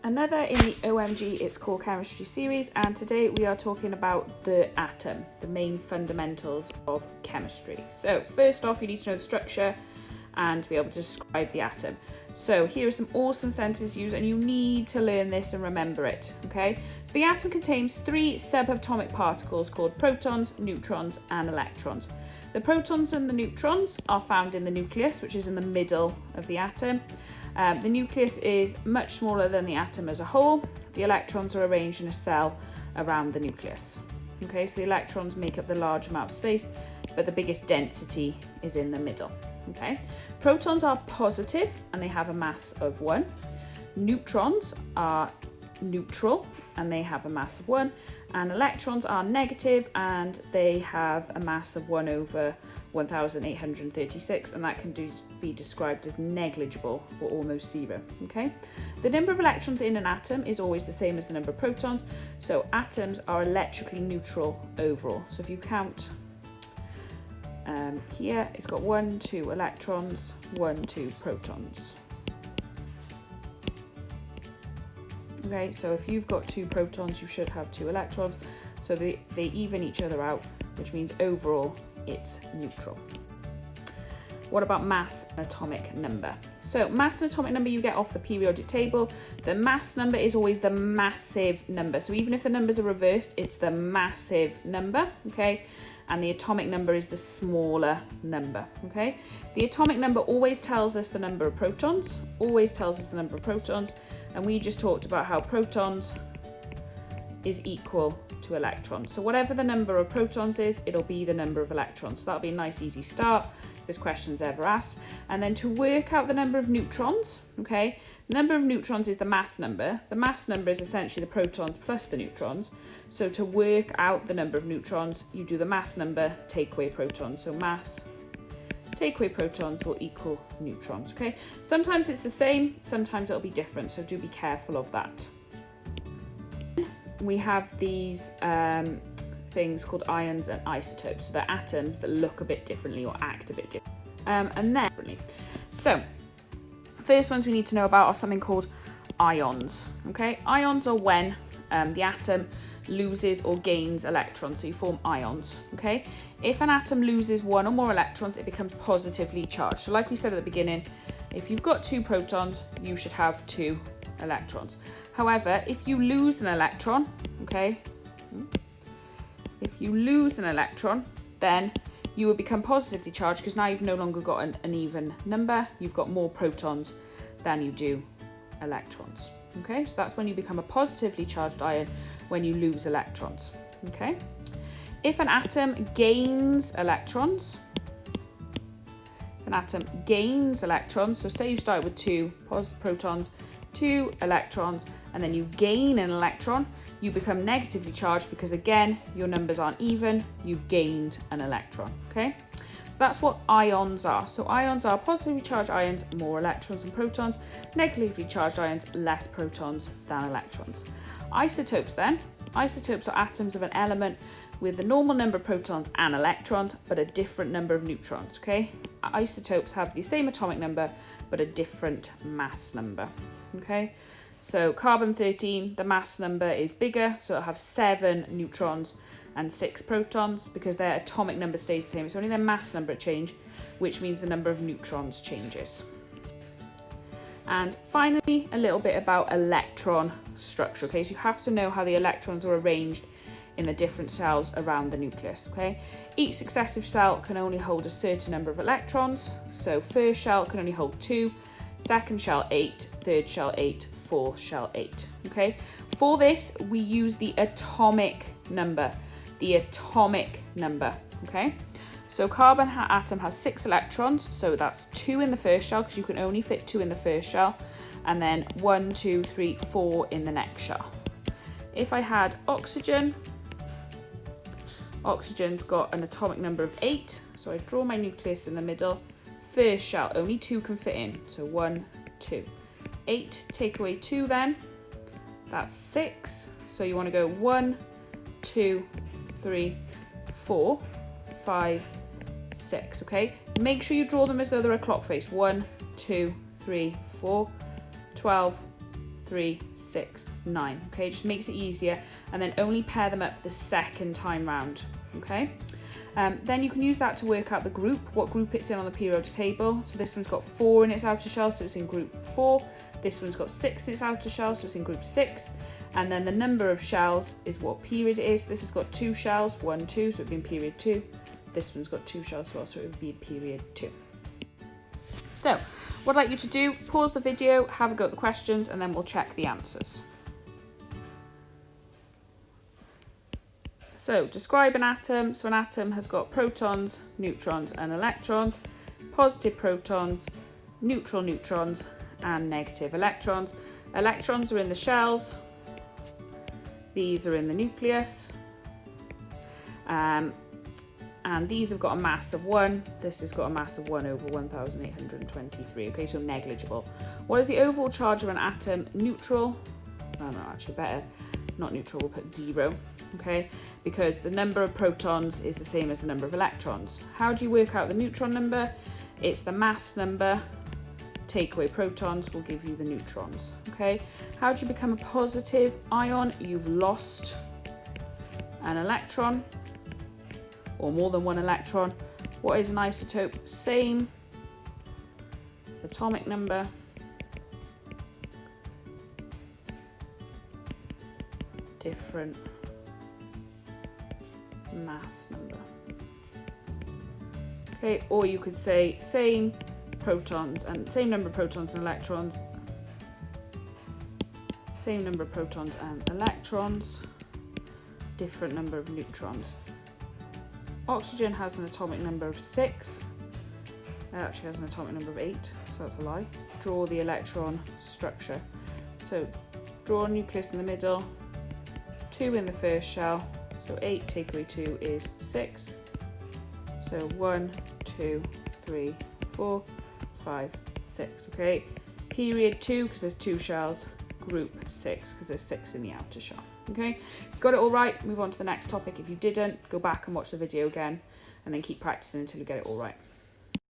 Another in the OMG It's Core Chemistry series, and today we are talking about the atom, the main fundamentals of chemistry. So first off, you need to know the structure and be able to describe the atom. So here are some awesome sentences used, and you need to learn this and remember it, okay? So the atom contains 3 subatomic particles called protons, neutrons and electrons. The protons and the neutrons are found in the nucleus, which is in the middle of the atom. The nucleus is much smaller than the atom as a whole. The electrons are arranged in a cell around the nucleus. Okay, so the electrons make up the large amount of space, but the biggest density is in the middle. Okay, protons are positive and they have a mass of 1. Neutrons are neutral and they have a mass of 1. And electrons are negative and they have a mass of 1 over 1836, and that can be described as negligible or almost 0. Okay, the number of electrons in an atom is always the same as the number of protons, so atoms are electrically neutral overall. So if you count here, it's got 1, 2 electrons, 1, 2 protons. Okay, so if you've got 2 protons, you should have 2 electrons, so they even each other out, which means overall it's neutral. What about mass and atomic number? So mass and atomic number you get off the periodic table. The mass number is always the massive number. So even if the numbers are reversed, it's the massive number, okay? And the atomic number is the smaller number, okay? The atomic number always tells us the number of protons, and we just talked about how protons is equal to electrons. So whatever the number of protons is, it'll be the number of electrons. So that'll be a nice easy start if this question's ever asked. And then to work out the number of neutrons, okay, the number of neutrons is the mass number. The mass number is essentially the protons plus the neutrons. So to work out the number of neutrons, you do the mass number, take away protons. So mass, take away protons will equal neutrons, okay? Sometimes it's the same, sometimes it'll be different, so do be careful of that. We have these things called ions and isotopes. So they're atoms that look a bit differently or act a bit differently. So first ones we need to know about are something called ions. Okay, ions are when the atom loses or gains electrons, so you form ions. Okay, if an atom loses 1 or more electrons, it becomes positively charged. So like we said at the beginning, if you've got 2 protons, you should have 2 electrons. However, if you lose an electron, okay, if you lose an electron, then you will become positively charged because now you've no longer got an even number. You've got more protons than you do electrons. Okay, so that's when you become a positively charged ion, when you lose electrons. Okay, if an atom gains electrons, so say you start with 2 protons, 2 electrons, and then you gain an electron, you become negatively charged because again your numbers aren't even, you've gained an electron. Okay, so that's what ions are. So ions are positively charged ions, more electrons than protons, negatively charged ions, less protons than electrons. Isotopes then, isotopes are atoms of an element with the normal number of protons and electrons but a different number of neutrons. Okay, isotopes have the same atomic number but a different mass number. Okay, so carbon-13, the mass number is bigger, so it'll have 7 neutrons and 6 protons because their atomic number stays the same. It's only their mass number change, which means the number of neutrons changes. And finally, a little bit about electron structure. Okay, so you have to know how the electrons are arranged in the different cells around the nucleus. Okay, each successive cell can only hold a certain number of electrons. So first shell can only hold 2, second shell 8, third shell 8, fourth shell 8. Okay, for this we use the atomic number. Okay, so carbon atom has 6 electrons, so that's 2 in the first shell because you can only fit 2 in the first shell, and then 1, 2, 3, 4 in the next shell. If I had oxygen, oxygen's got an atomic number of 8, so I draw my nucleus in the middle. First shell, only 2 can fit in, so 1, 2. 8, take away 2 then, that's 6. So you want to go 1, 2, 3, 4, 5, 6, okay? Make sure you draw them as though they're a clock face. 1, 2, 3, 4, 12, 3, 6, 9. Okay, just makes it easier, and then only pair them up the second time round. Okay, then you can use that to work out the group, what group it's in on the periodic table. So this one's got 4 in its outer shell, so it's in group 4. This one's got 6 in its outer shell, so it's in group 6. And then the number of shells is what period it is. This has got 2 shells, 1, 2, so it would be in period 2. This one's got 2 shells as well, so it would be in period 2. So, what I'd like you to do, pause the video, have a go at the questions, and then we'll check the answers. So, describe an atom. So an atom has got protons, neutrons, and electrons. Positive protons, neutral neutrons, and negative electrons. Electrons are in the shells. These are in the nucleus. And these have got a mass of 1. This has got a mass of 1 over 1,823. Okay, so negligible. What is the overall charge of an atom? Neutral. Oh, no, actually better. Not neutral, we'll put 0. Okay, because the number of protons is the same as the number of electrons. How do you work out the neutron number? It's the mass number. Take away protons will give you the neutrons. Okay, how do you become a positive ion? You've lost an electron, or more than one electron. What is an isotope? Same atomic number, different mass number. Okay, or you could say same protons and same number of protons and electrons, same number of protons and electrons, different number of neutrons. Oxygen has an atomic number of 6. It actually has an atomic number of 8, so that's a lie. Draw the electron structure. So draw a nucleus in the middle, 2 in the first shell, so 8 take away 2 is 6. So 1, 2, 3, 4, 5, 6. Okay, period 2 because there's 2 shells, group 6 because there's 6 in the outer shell. Okay, if you got it all right, move on to the next topic. If you didn't, go back and watch the video again and then keep practicing until you get it all right.